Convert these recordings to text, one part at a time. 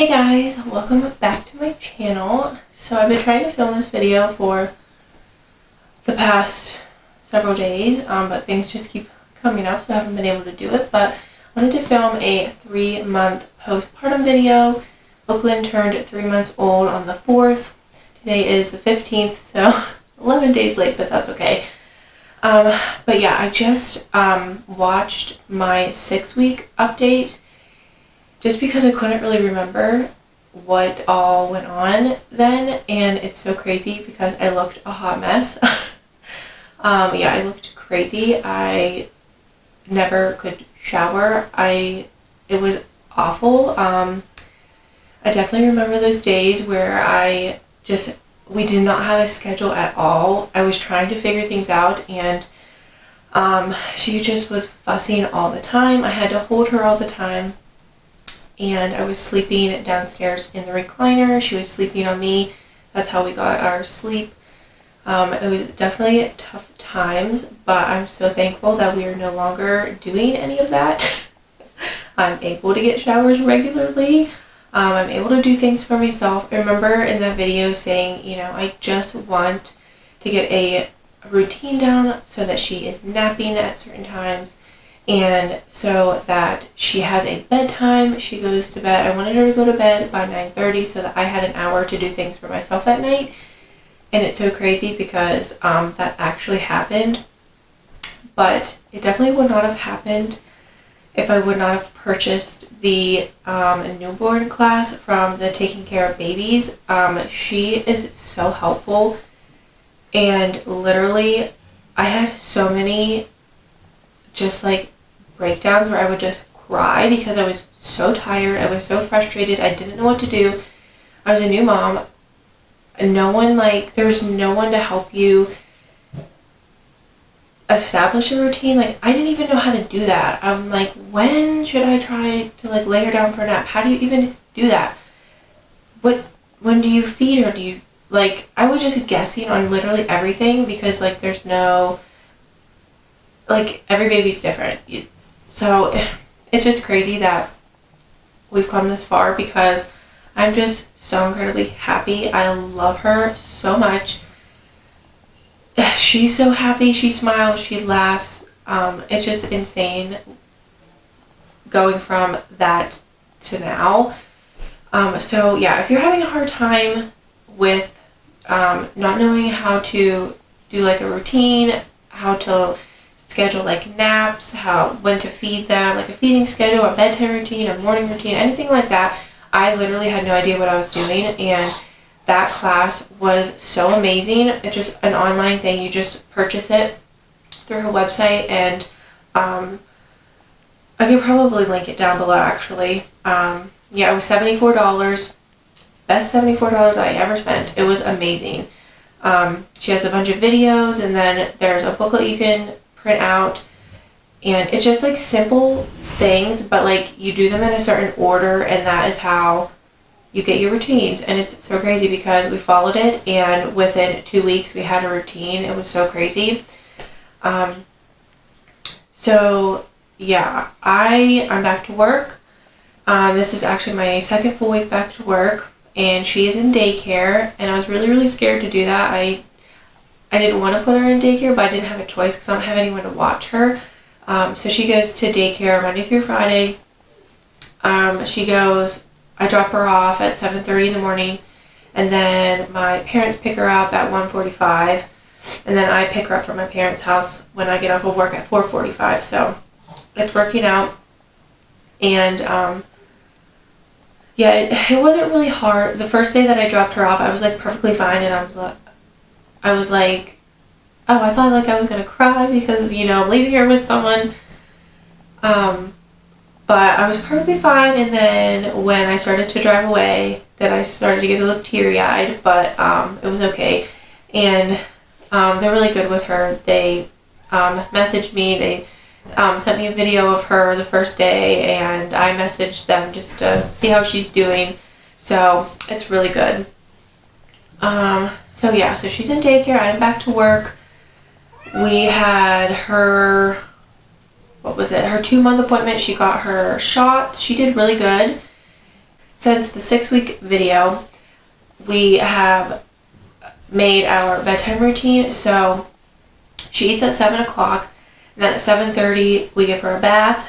Hey guys, welcome back to my channel. So I've been trying to film this video for the past several days, but things just keep coming up, so I haven't been able to do it. But I wanted to film a 3-month postpartum video. Oakland turned 3 months old on the 4th. Today is the 15th, so 11 days late, but that's okay. But yeah, I just watched my 6-week update just because I couldn't really remember what all went on then, and it's so crazy because I looked a hot mess. Yeah, I looked crazy. I never could shower. It was awful. I definitely remember those days where we did not have a schedule at all. I was trying to figure things out, and she just was fussing all the time. I had to hold her all the time, and I was sleeping downstairs in the recliner. She was sleeping on me. That's how we got our sleep. It was definitely tough times, but I'm so thankful that we are no longer doing any of that. I'm able to get showers regularly. I'm able to do things for myself. I remember in that video saying, I just want to get a routine down so that she is napping at certain times, and so that she has a bedtime. She goes to bed. I wanted her to go to bed by 9:30 so that I had an hour to do things for myself at night. And it's so crazy because that actually happened, but it definitely would not have happened if I would not have purchased the newborn class from the Taking Care of Babies. She is so helpful, and literally I had so many just like breakdowns where I would just cry because I was so tired. I was so frustrated. I didn't know what to do. I was a new mom. There's no one to help you establish a routine. I didn't even know how to do that. I'm like, when should I try to lay her down for a nap? How do you even do that? When do you feed her? I was just guessing on literally everything because there's no, every baby's different. So it's just crazy that we've come this far because I'm just so incredibly happy. I love her so much. She's so happy. She smiles. She laughs. It's just insane going from that to now. So yeah, if you're having a hard time with not knowing how to do a routine, how to schedule naps, when to feed them, a feeding schedule, a bedtime routine, a morning routine, anything like that, I literally had no idea what I was doing, and that class was so amazing. It's just an online thing. You just purchase it through her website, and I could probably link it down below actually. Yeah, it was $74. Best $74 I ever spent. It was amazing. She has a bunch of videos, and then there's a booklet you can print out, and it's just simple things, but you do them in a certain order, and that is how you get your routines. And it's so crazy because we followed it, and within 2 weeks we had a routine. It was so crazy. So yeah, I'm back to work. This is actually my second full week back to work, and she is in daycare, and I was really scared to do that. I didn't want to put her in daycare, but I didn't have a choice because I don't have anyone to watch her. So she goes to daycare Monday through Friday. I drop her off at 7:30 in the morning, and then my parents pick her up at 1:45, and then I pick her up from my parents' house when I get off of work at 4:45. So it's working out, and yeah, it wasn't really hard. The first day that I dropped her off, I was perfectly fine, and I was like, oh, I thought I was gonna cry because I'm leaving her with someone. But I was perfectly fine, and then when I started to drive away, then I started to get a little teary-eyed, but it was okay. And they're really good with her. They messaged me. They sent me a video of her the first day, and I messaged them just to see how she's doing. So it's really good. So yeah, so she's in daycare. I'm back to work. We had her her 2-month appointment. She got her shots. She did really good. since the 6-week video, we have made our bedtime routine. So she eats at 7 o'clock, and then at 7:30 we give her a bath,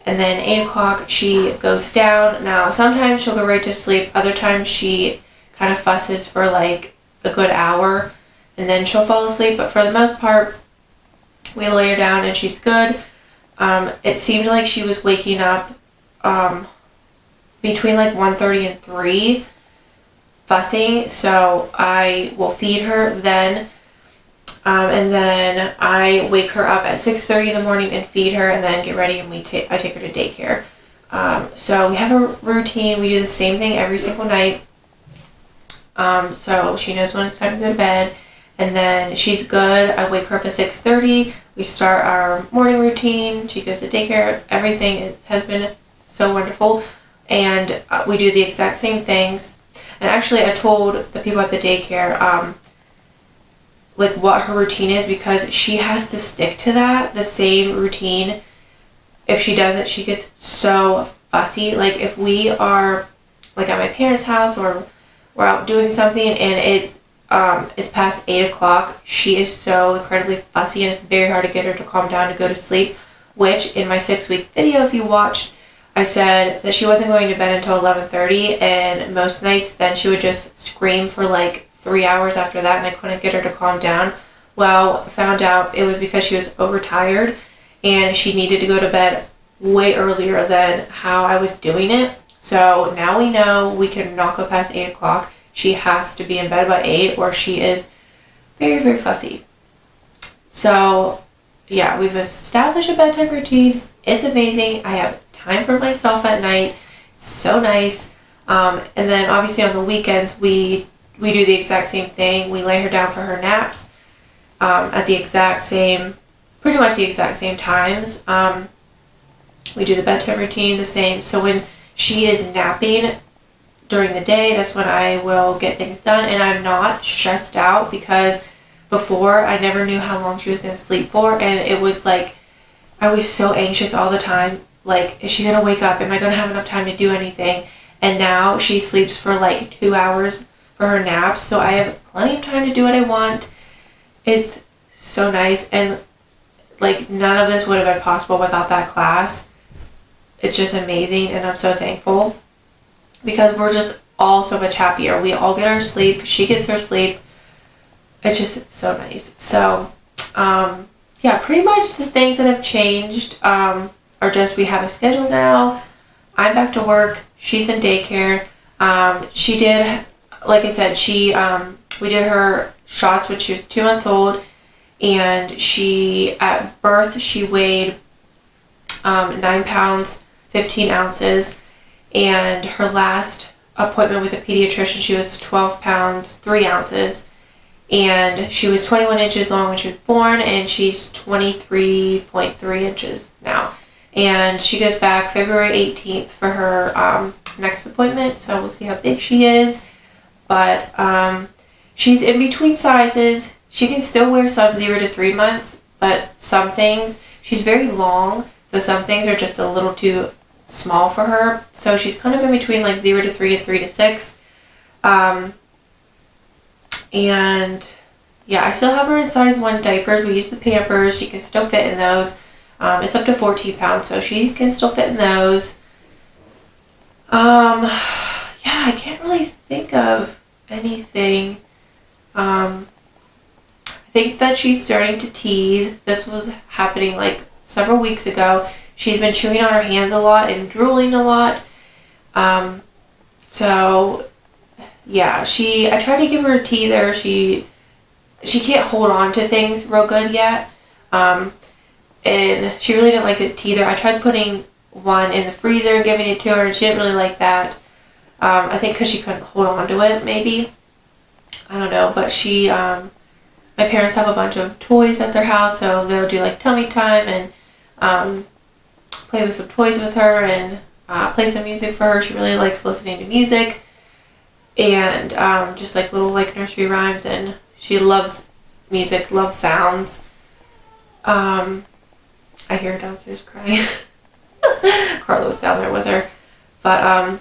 and then 8 o'clock she goes down. Now sometimes she'll go right to sleep, other times she kind of fusses for like a good hour and then she'll fall asleep, but for the most part we lay her down and she's good. It seemed like she was waking up between like 1:30 and 3 fussing, so I will feed her then, and then I wake her up at 6:30 in the morning and feed her, and then get ready and I take her to daycare. So we have a routine. We do the same thing every single night, so she knows when it's time to go to bed, and then she's good. I wake her up at 6:30. We start our morning routine. She goes to daycare. Everything has been so wonderful, and we do the exact same things. And actually, I told the people at the daycare like what her routine is, because she has to stick to that, the same routine. If she doesn't, she gets so fussy. Like if we are like at my parents' house or we're out doing something and it is past 8 o'clock, she is so incredibly fussy, and it's very hard to get her to calm down to go to sleep, which in my 6-week video, if you watched, I said that she wasn't going to bed until 11:30, and most nights then she would just scream for like 3 hours after that, and I couldn't get her to calm down. Well, I found out it was because she was overtired and she needed to go to bed way earlier than how I was doing it. So now we know we cannot go past 8 o'clock. She has to be in bed by 8 or she is very, very fussy. So yeah, we've established a bedtime routine. It's amazing. I have time for myself at night. So nice. And then obviously on the weekends we do the exact same thing. We lay her down for her naps at the exact same, pretty much the exact same times. We do the bedtime routine the same. So when she is napping during the day, that's when I will get things done, and I'm not stressed out, because before I never knew how long she was going to sleep for, and it was like I was so anxious all the time. Like, is she going to wake up? Am I going to have enough time to do anything? And now she sleeps for like 2 hours for her naps, so I have plenty of time to do what I want. It's so nice, and like none of this would have been possible without that class. It's just amazing, and I'm so thankful, because we're just all so much happier. We all get our sleep. She gets her sleep. It's just so nice. So, yeah, pretty much the things that have changed are just we have a schedule now. I'm back to work. She's in daycare. She did, like I said, we did her shots when she was 2 months old, and at birth she weighed 9 pounds 15 ounces, and her last appointment with a pediatrician she was 12 pounds 3 ounces, and she was 21 inches long when she was born, and she's 23.3 inches now. And she goes back February 18th for her next appointment, so we'll see how big she is. But she's in between sizes. She can still wear some 0 to 3 months, but some things, she's very long, so some things are just a little too small for her. So she's kind of in between like 0 to 3 and 3 to 6. And yeah, I still have her in size 1 diapers. We use the Pampers. She can still fit in those. It's up to 14 pounds, so she can still fit in those. Yeah, I can't really think of anything. I think that she's starting to teeth. This was happening like several weeks ago. She's been chewing on her hands a lot and drooling a lot. So yeah, I tried to give her a teether. She can't hold on to things real good yet. And she really didn't like the teether. I tried putting one in the freezer and giving it to her, and she didn't really like that. I think because she couldn't hold on to it, maybe. I don't know, but my parents have a bunch of toys at their house, so they'll do like tummy time and play with some toys with her and play some music for her. She really likes listening to music and just like little like nursery rhymes, and she loves music, loves sounds. I hear her downstairs crying. Carla's down there with her. But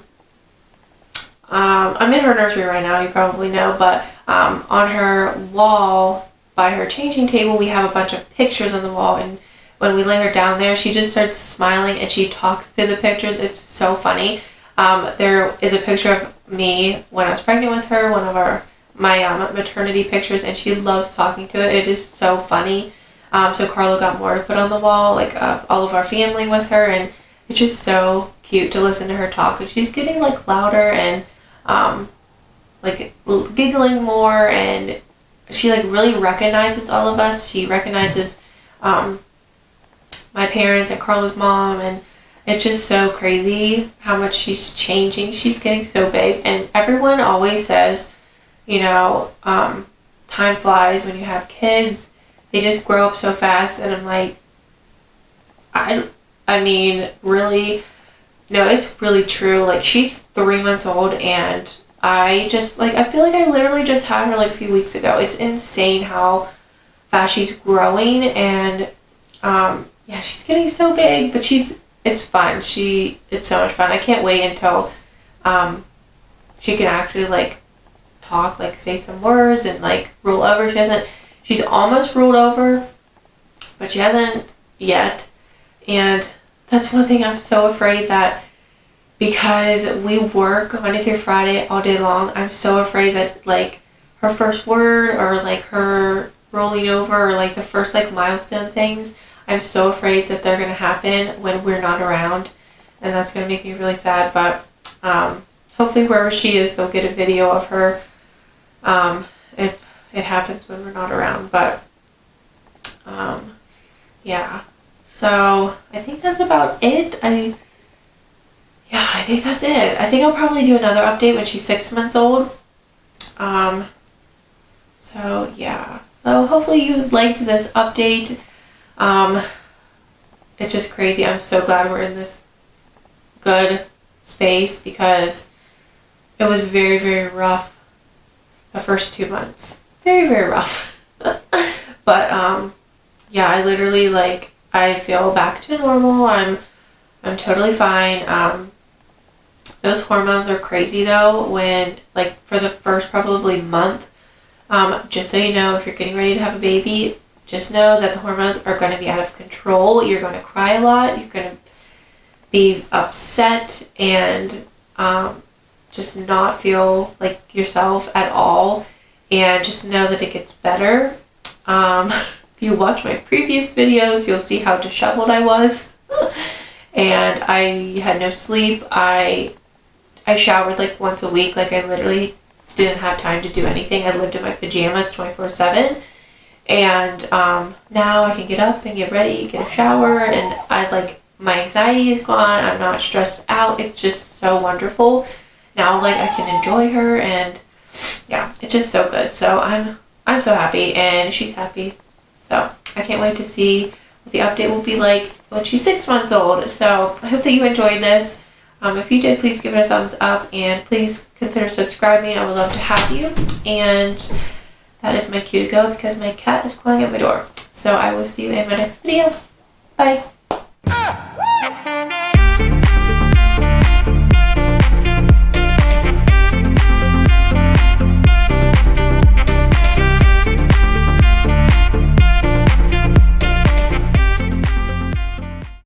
I'm in her nursery right now, you probably know, but on her wall by her changing table, we have a bunch of pictures on the wall, and when we lay her down there, she just starts smiling and she talks to the pictures. It's so funny. There is a picture of me when I was pregnant with her, one of my maternity pictures, and she loves talking to it. It is so funny. So Carlo got more to put on the wall, like all of our family with her, and it's just so cute to listen to her talk. And she's getting like louder and like giggling more, and she like really recognizes all of us. She recognizes my parents and Carlo's mom, and it's just so crazy how much she's changing. She's getting so big, and everyone always says, you know, time flies when you have kids. They just grow up so fast, and I'm like, I mean, really, no, it's really true. Like, she's 3 months old, and I just, like, I feel like I literally just had her, like, a few weeks ago. It's insane how fast she's growing, and, yeah, she's getting so big, but it's fun. It's so much fun. I can't wait until, she can actually, like, talk, like, say some words and, like, roll over. She's almost rolled over, but she hasn't yet. And that's one thing I'm so afraid that, because we work Monday through Friday all day long, I'm so afraid that, like, her first word or, like, her rolling over or, like, the first, like, milestone things, I'm so afraid that they're going to happen when we're not around. And that's going to make me really sad. But hopefully wherever she is, they'll get a video of her if it happens when we're not around. But yeah. So I think that's about it. I think that's it. I think I'll probably do another update when she's 6 months old. So yeah. So hopefully you liked this update. It's just crazy. I'm so glad we're in this good space, because it was very, very rough the first 2 months. Very, very rough. But yeah, I literally, like, I feel back to normal. I'm totally fine. Those hormones are crazy though, when, like, for the first probably month. Just so you know, if you're getting ready to have a baby, just know that the hormones are going to be out of control. You're going to cry a lot. You're going to be upset and just not feel like yourself at all. And just know that it gets better. If you watch my previous videos, you'll see how disheveled I was. And I had no sleep. I showered like once a week. Like, I literally didn't have time to do anything. I lived in my pajamas 24/7. And now I can get up and get ready, get a shower, and my anxiety is gone. I'm not stressed out. It's just so wonderful. Now, like, I can enjoy her, and yeah, it's just so good. So I'm so happy, and she's happy. So I can't wait to see what the update will be like when she's 6 months old. So I hope that you enjoyed this. If you did, please give it a thumbs up, and please consider subscribing. I would love to have you. And that is my cue to go, because my cat is clawing at my door. So I will see you in my next video. Bye.